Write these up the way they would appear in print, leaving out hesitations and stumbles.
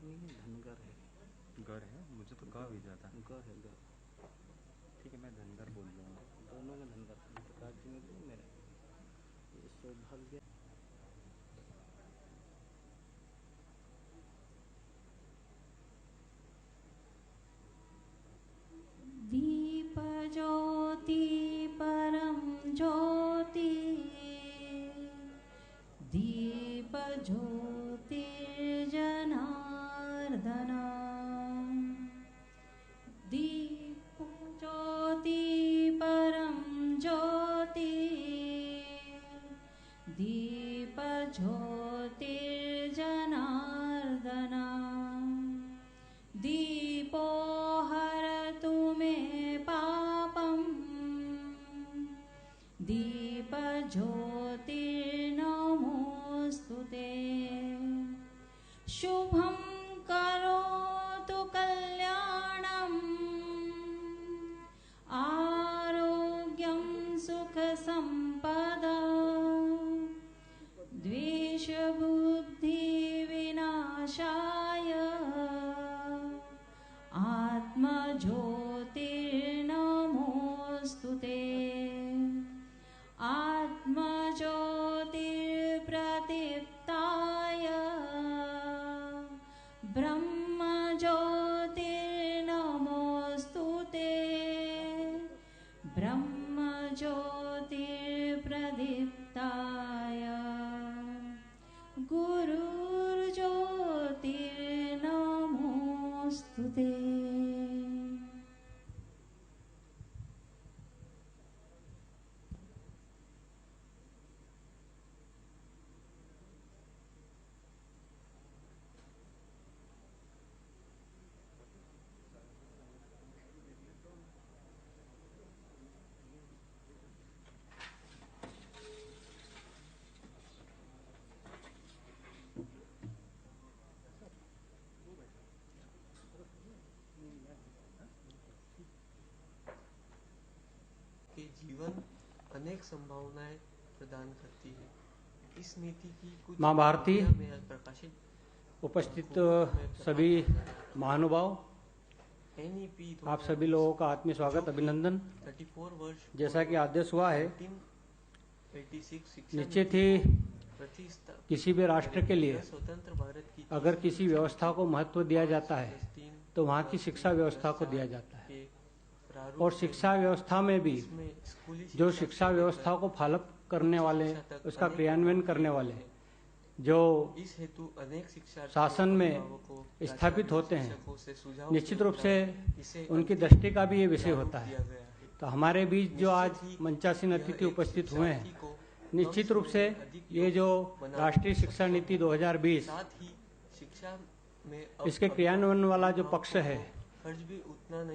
नहीं है, धनगर है। घर है, मुझे तो गा भी जाता है। ग है, ग। ठीक है, मैं धनगर बोल दूँगा। दोनों में धनगर, प्रकाश जी में भी मेरे ये सौभाग्य। दीप ज्योति परम ज्योति, दीप ज्योतिर्जनार्दन, दीप ज्योति परम ज्योति, दीप ज्योतिर्जनार्दन, दीपो हरतु मे पापम्, दीप ज्योतिर्नमोऽस्तु ते। शुभं करोतु कल्याणम्, आरोग्यं सुखसम्पदा, द्वेषबुद्धिविनाशाय, आत्मज्योतिर्नमोऽस्तु ते। आत्मज्योतिर्प्रदीप्ताय, ब्रह्मज्योतिर्नमोऽस्तु ते। ब्रह्मज्योतिर्प्रदीप्ताय, गुरुर्ज्योतिर्नमोऽस्तु ते। के जीवन अनेक संभावनाएं प्रदान करती है। इस नीति की कुछ माँ भारती, में प्रकाशित उपस्थित सभी महानुभाव, आप सभी लोगों का आत्मीय स्वागत, अभिनंदन। 34 वर्ष जैसा कि आदेश हुआ है, 1986 निश्चित ही किसी भी राष्ट्र के लिए स्वतंत्र भारत की अगर किसी व्यवस्था को महत्व दिया जाता है तो वहाँ की शिक्षा व्यवस्था को दिया जाता है। और शिक्षा व्यवस्था में भी जो शिक्षा व्यवस्था को फॉलो करने वाले, उसका क्रियान्वयन करने वाले जो इस हेतु अनेक शिक्षा शासन में स्थापित होते हैं, निश्चित रूप से उनकी दृष्टि का भी ये विषय होता है। तो हमारे बीच जो आज मंचासीन अतिथि उपस्थित हुए हैं, निश्चित रूप से ये जो राष्ट्रीय शिक्षा नीति 2020 इसके क्रियान्वयन वाला जो पक्ष है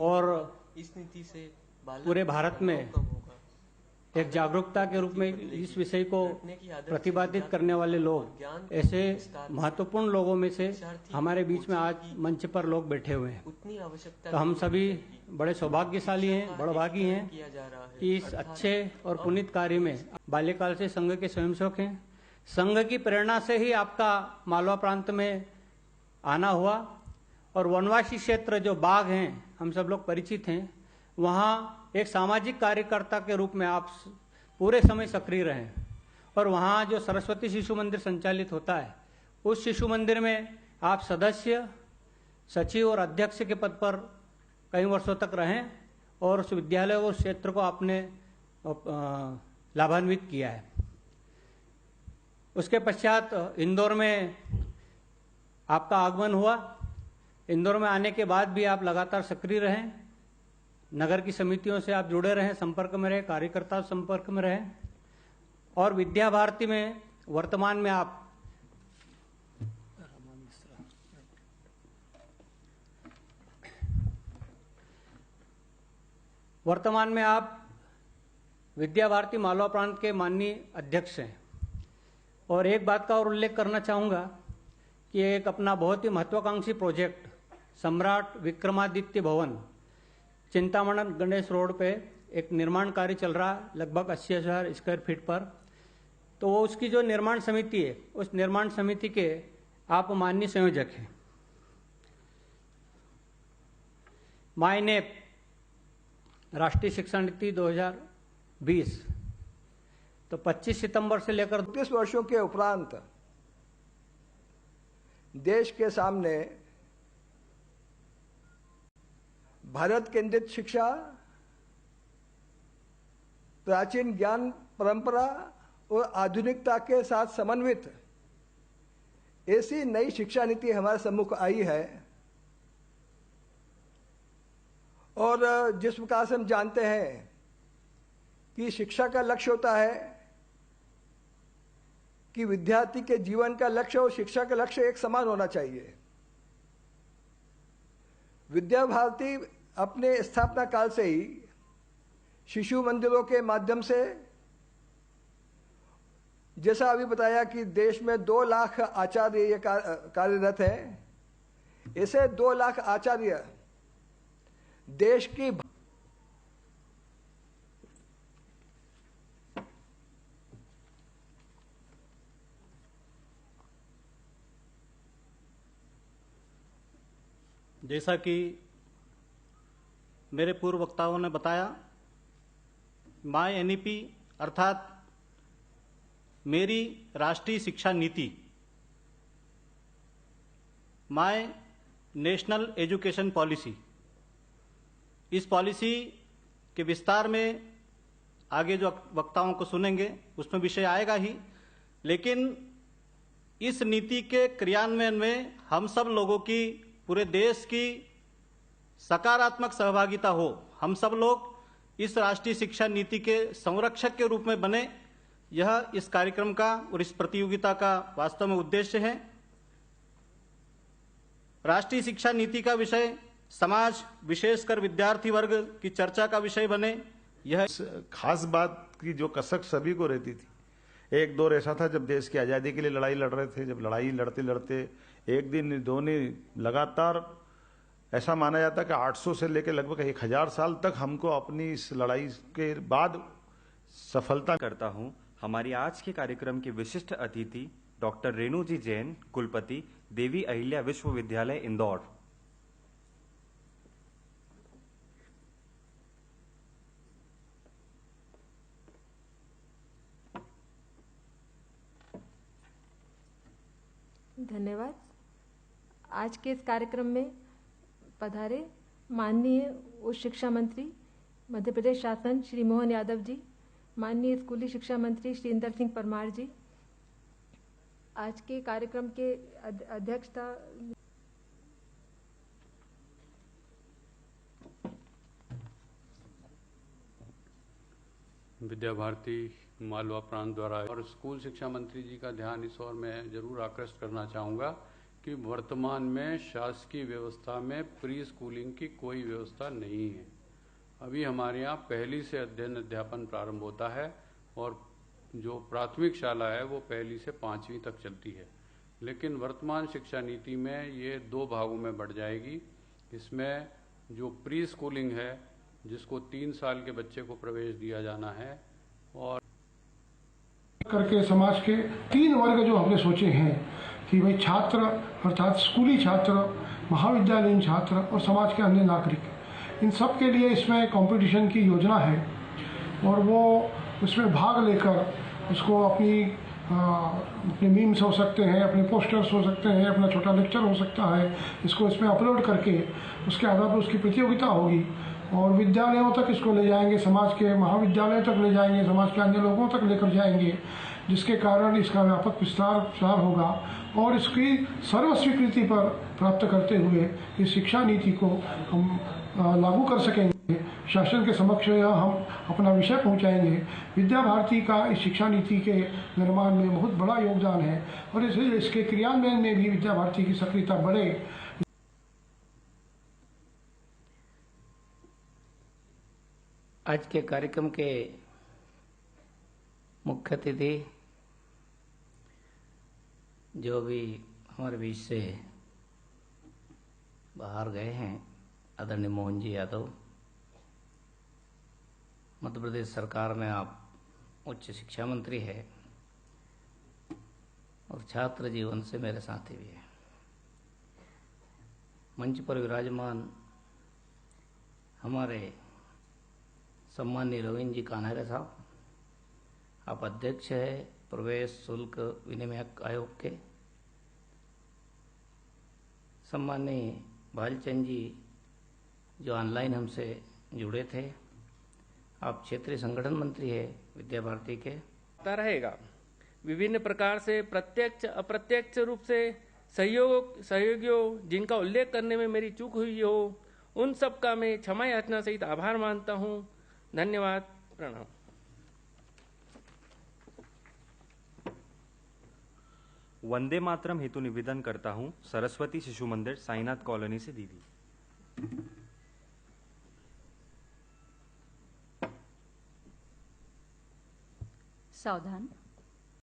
और इस नीति से पूरे भारत में एक जागरूकता के रूप में इस विषय को प्रतिपादित करने वाले लोग, ऐसे महत्वपूर्ण लोगों में से हमारे बीच में आज मंच पर लोग बैठे हुए हैं। तो हम सभी बड़े सौभाग्यशाली हैं, बड़भागी हैं कि इस अच्छे और पुनीत कार्य में बाल्यकाल से संघ के स्वयंसेवक हैं। संघ की प्रेरणा से ही आपका मालवा प्रांत में आना हुआ और वनवासी क्षेत्र जो बाग हैं, हम सब लोग परिचित हैं, वहाँ एक सामाजिक कार्यकर्ता के रूप में आप पूरे समय सक्रिय रहे और वहाँ जो सरस्वती शिशु मंदिर संचालित होता है, उस शिशु मंदिर में आप सदस्य, सचिव और अध्यक्ष के पद पर कई वर्षों तक रहें और उस विद्यालय और क्षेत्र को आपने लाभान्वित किया है। उसके पश्चात इंदौर में आपका आगमन हुआ। इंदौर में आने के बाद भी आप लगातार सक्रिय रहें, नगर की समितियों से आप जुड़े रहें, संपर्क में रहें, कार्यकर्ता संपर्क में रहें और विद्या भारती में वर्तमान में आप विद्या भारती मालवा प्रांत के माननीय अध्यक्ष हैं। और एक बात का और उल्लेख करना चाहूँगा कि एक अपना बहुत ही महत्वाकांक्षी प्रोजेक्ट सम्राट विक्रमादित्य भवन चिंतामणि गणेश रोड पे एक निर्माण कार्य चल रहा है, लगभग 80,000 स्क्वायर फीट पर। तो वो उसकी जो निर्माण समिति है, उस निर्माण समिति के आप माननीय संयोजक हैं। मायनेप राष्ट्रीय शिक्षा नीति 2020, तो 25 सितंबर से लेकर 30 वर्षों के उपरांत देश के सामने भारत केंद्रित शिक्षा, प्राचीन ज्ञान परंपरा और आधुनिकता के साथ समन्वित ऐसी नई शिक्षा नीति हमारे सम्मुख आई है। और जिस प्रकार से हम जानते हैं कि शिक्षा का लक्ष्य होता है कि विद्यार्थी के जीवन का लक्ष्य और शिक्षा का लक्ष्य एक समान होना चाहिए। विद्या भारती अपने स्थापना काल से ही शिशु मंदिरों के माध्यम से, जैसा अभी बताया कि देश में 2 लाख आचार्य ये कार्यरत हैं, ऐसे 2 लाख आचार्य देश की जैसा कि मेरे पूर्व वक्ताओं ने बताया, माय एनईपी अर्थात मेरी राष्ट्रीय शिक्षा नीति, माय नेशनल एजुकेशन पॉलिसी, इस पॉलिसी के विस्तार में आगे जो वक्ताओं को सुनेंगे उसमें विषय आएगा ही, लेकिन इस नीति के क्रियान्वयन में हम सब लोगों की, पूरे देश की सकारात्मक सहभागिता हो। हम सब लोग इस राष्ट्रीय शिक्षा नीति के संरक्षक के रूप में बने, यह इस कार्यक्रम का और इस प्रतियोगिता का वास्तव में उद्देश्य है। राष्ट्रीय शिक्षा नीति का विषय समाज, विशेषकर विद्यार्थी वर्ग की चर्चा का विषय बने। यह खास बात की जो कसक सभी को रहती थी, एक दौर ऐसा था जब देश की आज़ादी के लिए लड़ाई लड़ रहे थे, जब लड़ाई लड़ते लड़ते एक दिन दो दिन लगातार ऐसा माना जाता कि 800 से लेकर लगभग 1000 साल तक हमको अपनी इस लड़ाई के बाद सफलता करता हूं। हमारी आज के कार्यक्रम के विशिष्ट अतिथि डॉक्टर रेणु जी जैन, कुलपति, देवी अहिल्या विश्वविद्यालय, इंदौर। धन्यवाद। आज के इस कार्यक्रम में पधारे माननीय उच्च शिक्षा मंत्री मध्य प्रदेश शासन श्री मोहन यादव जी, माननीय स्कूली शिक्षा मंत्री श्री इंदर सिंह परमार जी, आज के कार्यक्रम के अध्यक्षता विद्या भारती मालवा प्रांत द्वारा, और स्कूल शिक्षा मंत्री जी का ध्यान इस ओर मैं जरूर आकृष्ट करना चाहूँगा कि वर्तमान में शासकीय व्यवस्था में प्री स्कूलिंग की कोई व्यवस्था नहीं है। अभी हमारे यहाँ पहली से अध्ययन अध्यापन प्रारंभ होता है और जो प्राथमिक शाला है वो पहली से 5वीं तक चलती है, लेकिन वर्तमान शिक्षा नीति में ये 2 भागों में बढ़ जाएगी। इसमें जो प्री स्कूलिंग है, जिसको 3 साल के बच्चे को प्रवेश दिया जाना है, और करके समाज के 3 वर्ग जो हमने सोचे हैं कि भाई छात्र अर्थात स्कूली छात्र, महाविद्यालयीन छात्र और समाज के अन्य नागरिक, इन सब के लिए इसमें कंपटीशन की योजना है और वो उसमें भाग लेकर उसको अपने मीम्स हो सकते हैं, अपने पोस्टर्स हो सकते हैं, अपना छोटा लेक्चर हो सकता है, इसको इसमें अपलोड करके उसके आधार पर उसकी प्रतियोगिता होगी और विद्यालयों तक इसको ले जाएंगे, समाज के महाविद्यालयों तक ले जाएंगे, समाज के अन्य लोगों तक लेकर जाएंगे, जिसके कारण इसका व्यापक विस्तार होगा और इसकी सर्वस्वीकृति पर प्राप्त करते हुए इस शिक्षा नीति को हम लागू कर सकेंगे। शासन के समक्ष हम अपना विषय पहुंचाएंगे। विद्या भारती का इस शिक्षा नीति के निर्माण में बहुत बड़ा योगदान है और इसके क्रियान्वयन में भी विद्या भारती की सक्रियता बढ़े। आज के कार्यक्रम के मुख्य अतिथि जो भी हमारे बीच से बाहर गए हैं, आदरणीय मोहन जी यादव, मध्य प्रदेश सरकार में आप उच्च शिक्षा मंत्री है और छात्र जीवन से मेरे साथी भी है। मंच पर विराजमान हमारे सम्माननीय रविंद्र जी कान्हारे साहब, आप अध्यक्ष है प्रवेश शुल्क विनिमयक आयोग के। सम्माननीय भालचंद जी जो ऑनलाइन हमसे जुड़े थे, आप क्षेत्रीय संगठन मंत्री है विद्या भारती के। रहेगा विभिन्न प्रकार से प्रत्यक्ष अप्रत्यक्ष रूप से सहयोगियों जिनका उल्लेख करने में मेरी चूक हुई हो, उन सब का मैं क्षमा याचना सहित आभार मानता हूँ। धन्यवाद, प्रणाम। वंदे मातरम हेतु निवेदन करता हूँ सरस्वती शिशु मंदिर, साईनाथ कॉलोनी से दीदी। सावधान।